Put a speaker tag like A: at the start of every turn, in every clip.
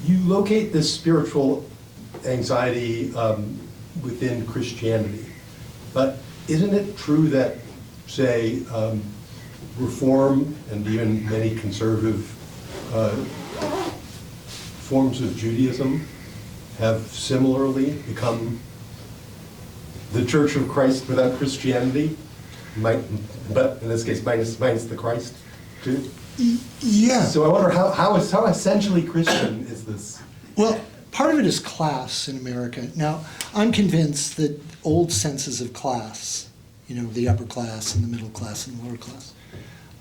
A: You locate this spiritual anxiety within Christianity, but isn't it true that, say, Reform and even many conservative forms of Judaism have similarly become the Church of Christ without Christianity, but in this case minus the Christ too?
B: Yeah.
A: So I wonder how essentially Christian is this?
B: Well, part of it is class in America. Now, I'm convinced that old senses of class, the upper class and the middle class and the lower class,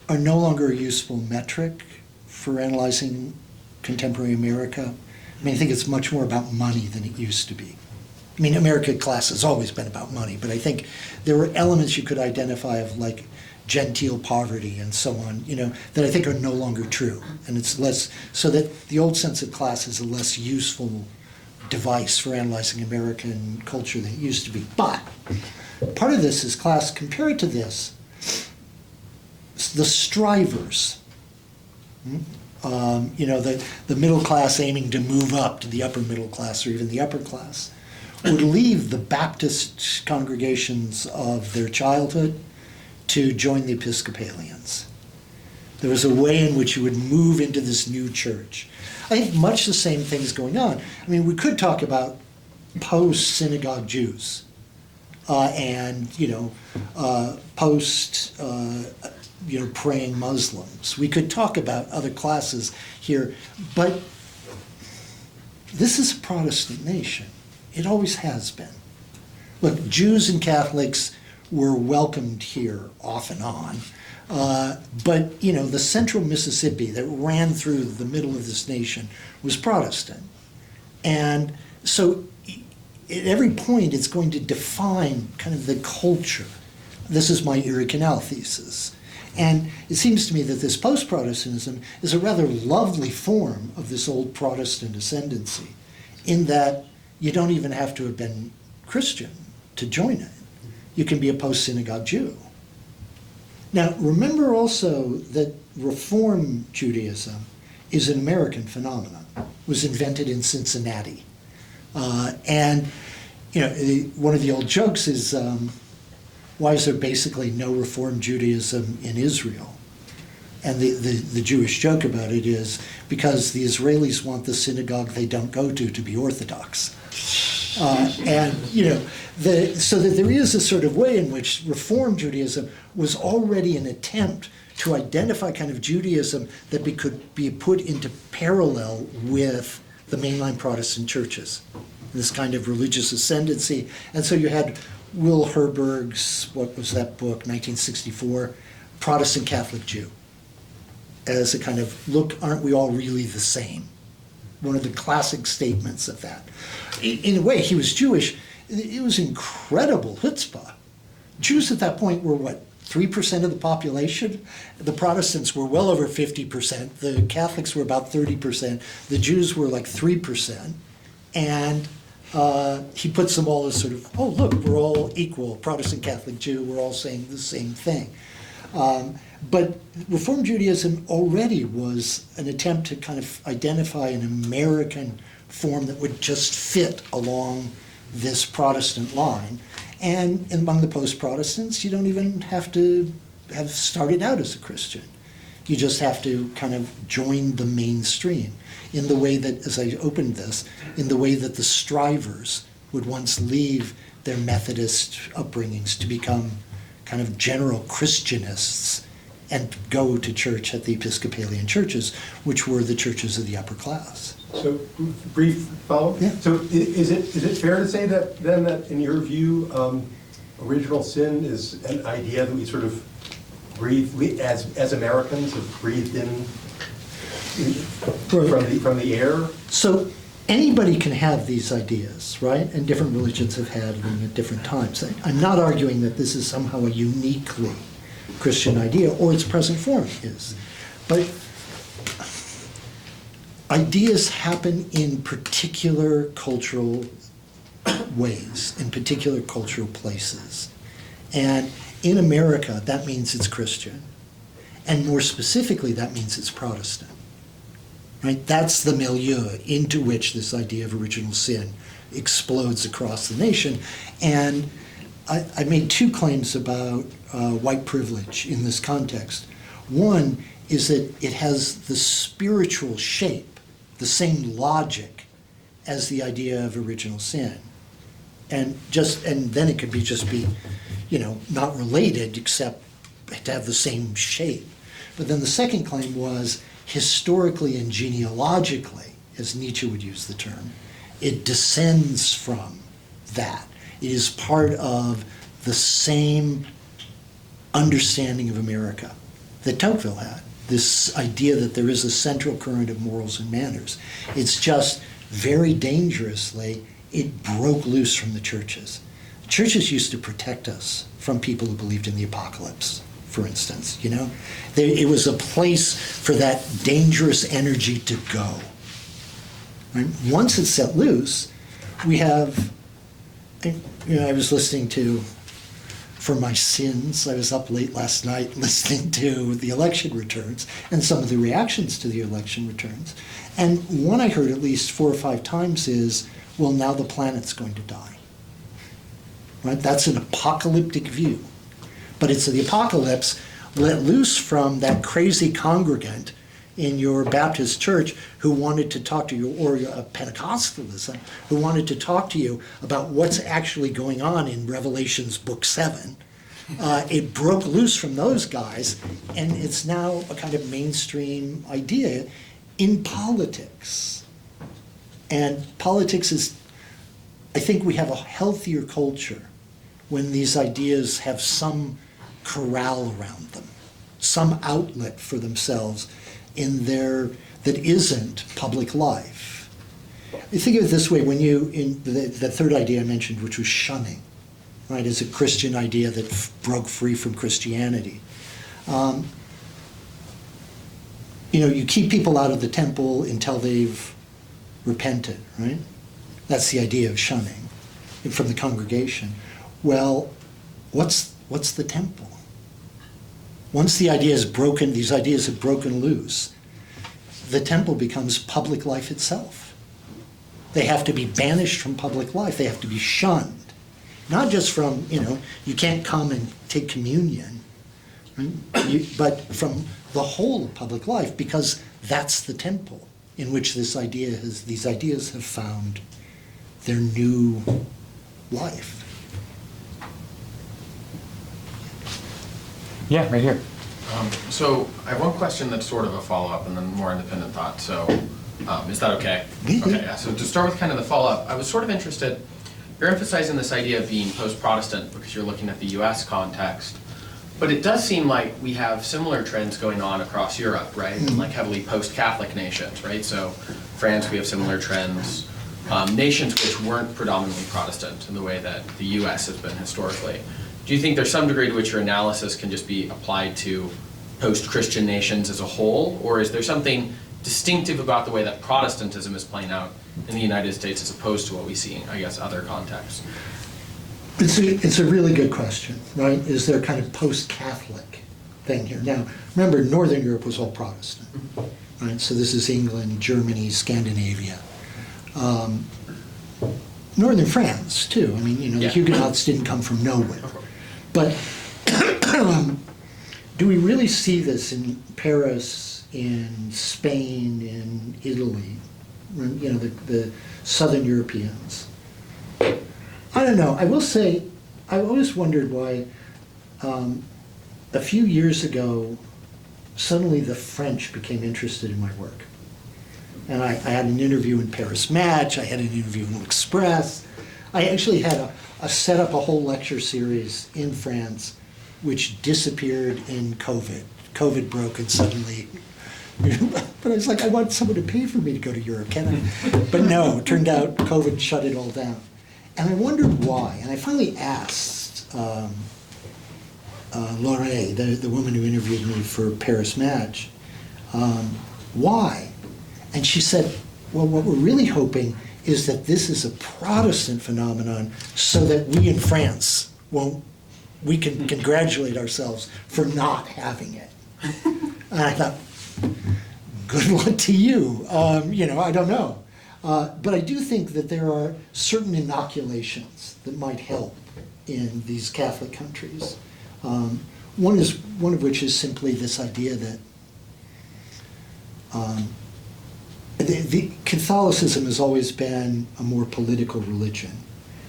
B: are no longer a useful metric for analyzing contemporary America. I mean, I think it's much more about money than it used to be. I mean, American class has always been about money, but I think there were elements you could identify of like genteel poverty and so on, that I think are no longer true. And it's less, so that the old sense of class is a less useful device for analyzing American culture than it used to be. But part of this is class. Compared to this, the strivers, the middle class aiming to move up to the upper middle class or even the upper class, would leave the Baptist congregations of their childhood to join the Episcopalians. There was a way in which you would move into this new church. I think much the same thing's going on. I mean, we could talk about post-synagogue Jews and post praying Muslims. We could talk about other classes here, but this is a Protestant nation. It always has been. Look, Jews and Catholics were welcomed here off and on, but the central Mississippi that ran through the middle of this nation was Protestant. And so at every point it's going to define kind of the culture. This is my Erie Canal thesis. And it seems to me that this post-Protestantism is a rather lovely form of this old Protestant ascendancy, in that you don't even have to have been Christian to join it. You can be a post-synagogue Jew. Now, remember also that Reform Judaism is an American phenomenon. It was invented in Cincinnati. And one of the old jokes is, why is there basically no Reform Judaism in Israel? And the Jewish joke about it is because the Israelis want the synagogue they don't go to be Orthodox. So that there is a sort of way in which Reform Judaism was already an attempt to identify kind of Judaism that could be put into parallel with the mainline Protestant churches, this kind of religious ascendancy. And so you had Will Herberg's, what was that book, 1964, Protestant Catholic Jew, as a kind of, look, aren't we all really the same? One of the classic statements of that. In a way, he was Jewish. It was incredible chutzpah. Jews at that point were, 3% of the population? The Protestants were well over 50%. The Catholics were about 30%. The Jews were like 3%. And he puts them all as sort of, oh, look, we're all equal, Protestant, Catholic, Jew, we're all saying the same thing. But Reform Judaism already was an attempt to kind of identify an American form that would just fit along this Protestant line. And among the post-Protestants, you don't even have to have started out as a Christian. You just have to kind of join the mainstream in the way that, as I opened this, in the way that the strivers would once leave their Methodist upbringings to become kind of general Christianists and go to church at the Episcopalian churches, which were the churches of the upper class.
A: So, brief follow-up.
B: Yeah.
A: So, is it fair to say that then that in your view, original sin is an idea that we sort of breathe, as Americans, have breathed in from the air?
B: So anybody can have these ideas, right? And different religions have had them at different times. I'm not arguing that this is somehow a uniquely Christian idea, or its present form is. But ideas happen in particular cultural ways, in particular cultural places. And in America, that means it's Christian. And more specifically, that means it's Protestant. right? That's the milieu into which this idea of original sin explodes across the nation. And I made two claims about white privilege in this context. One is that it has the spiritual shape, the same logic as the idea of original sin. And then it could just be, not related except to have the same shape. But then the second claim was historically and genealogically, as Nietzsche would use the term, it descends from that. It is part of the same understanding of America that Tocqueville had, this idea that there is a central current of morals and manners. It's just very dangerously, it broke loose from the churches. Churches used to protect us from people who believed in the apocalypse, for instance, It was a place for that dangerous energy to go. Right? Once it's set loose, we have, I was listening to, for my sins, I was up late last night listening to the election returns and some of the reactions to the election returns. And one I heard at least 4 or 5 times is, well, now the planet's going to die. Right? That's an apocalyptic view. But it's the apocalypse let loose from that crazy congregant in your Baptist church who wanted to talk to you, or Pentecostalism, who wanted to talk to you about what's actually going on in Revelation's book 7. It broke loose from those guys, and it's now a kind of mainstream idea in politics. And politics is, I think we have a healthier culture when these ideas have some corral around them, some outlet for themselves that isn't public life. I think of it this way, when in the third idea I mentioned, which was shunning, right, is a Christian idea that broke free from Christianity. You keep people out of the temple until they've repented, right? That's the idea of shunning from the congregation. Well, what's the temple? Once the idea is broken, these ideas have broken loose, the temple becomes public life itself. They have to be banished from public life. They have to be shunned. Not just from, you can't come and take communion, right? But from the whole of public life, because that's the temple in which these ideas have found their new life.
C: Yeah, right here.
D: So I have one question that's sort of a follow-up and then more independent thought. So is that okay?
B: Mm-hmm.
D: Okay, yeah. So to start with kind of the follow-up, I was sort of interested, you're emphasizing this idea of being post-Protestant because you're looking at the US context. But it does seem like we have similar trends going on across Europe, right?
B: Mm-hmm.
D: Like heavily post-Catholic nations, right? So France, we have similar trends. Nations which weren't predominantly Protestant in the way that the US has been historically. Do you think there's some degree to which your analysis can just be applied to post-Christian nations as a whole? Or is there something distinctive about the way that Protestantism is playing out in the United States as opposed to what we see in, I guess, other contexts?
B: It's a really good question, right? Is there kind of post-Catholic thing here? Now, remember, Northern Europe was all Protestant, right? So this is England, Germany, Scandinavia. Northern France, too. I mean, the Huguenots didn't come from nowhere. But do we really see this in Paris, in Spain, in Italy, the Southern Europeans? I don't know. I will say, I always wondered why a few years ago, suddenly the French became interested in my work. And I had an interview in Paris Match, I had an interview in L'Express. I actually had set up a whole lecture series in France, which disappeared in COVID. COVID broke and suddenly, but I was like, I want someone to pay for me to go to Europe, can I? But no, it turned out COVID shut it all down. And I wondered why. And I finally asked Laure, the woman who interviewed me for Paris Match, why? And she said, well, what we're really hoping is that this is a Protestant phenomenon so that we in France we can congratulate ourselves for not having it. And I thought, good luck to you. I don't know. But I do think that there are certain inoculations that might help in these Catholic countries. One of which is simply this idea that the Catholicism has always been a more political religion,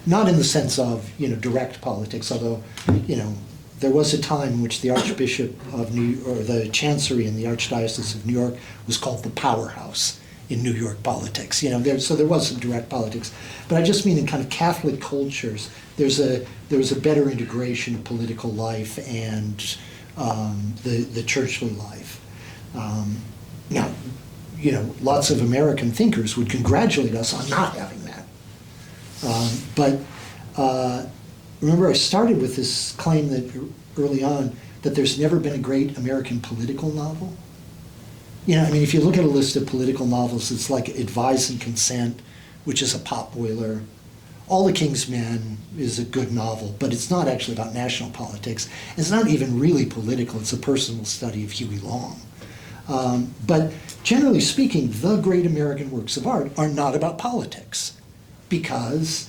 B: not in the sense of direct politics, although there was a time in which the Archbishop of the Chancery in the Archdiocese of New York was called the powerhouse in New York politics. So there was some direct politics, but I just mean in kind of Catholic cultures, there was a better integration of political life and the churchly life. Now, lots of American thinkers would congratulate us on not having that. But remember, I started with this claim that early on that there's never been a great American political novel. If you look at a list of political novels, it's like Advise and Consent, which is a potboiler. All the King's Men is a good novel, but it's not actually about national politics. It's not even really political. It's a personal study of Huey Long. But generally speaking, the great American works of art are not about politics, because,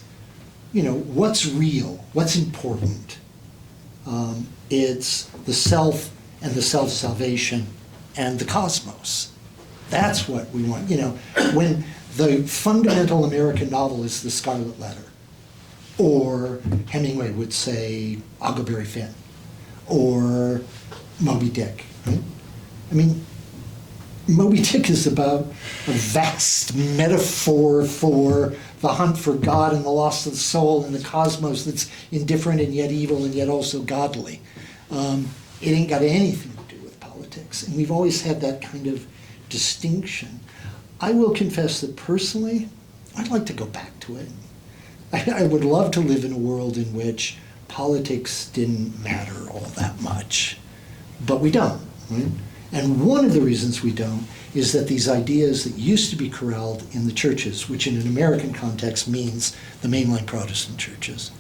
B: what's real, what's important? It's the self and the self-salvation and the cosmos. That's what we want. When the fundamental American novel is The Scarlet Letter, or Hemingway would say Huckleberry Finn, or Moby Dick, right? Moby Dick is about a vast metaphor for the hunt for God and the loss of the soul and the cosmos that's indifferent and yet evil and yet also godly. It ain't got anything to do with politics. And we've always had that kind of distinction. I will confess that personally, I'd like to go back to it. I would love to live in a world in which politics didn't matter all that much. But we don't, right? And one of the reasons we don't is that these ideas that used to be corralled in the churches, which in an American context means the mainline Protestant churches,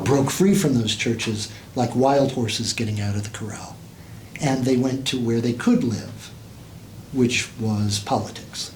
B: broke free from those churches like wild horses getting out of the corral. And they went to where they could live, which was politics.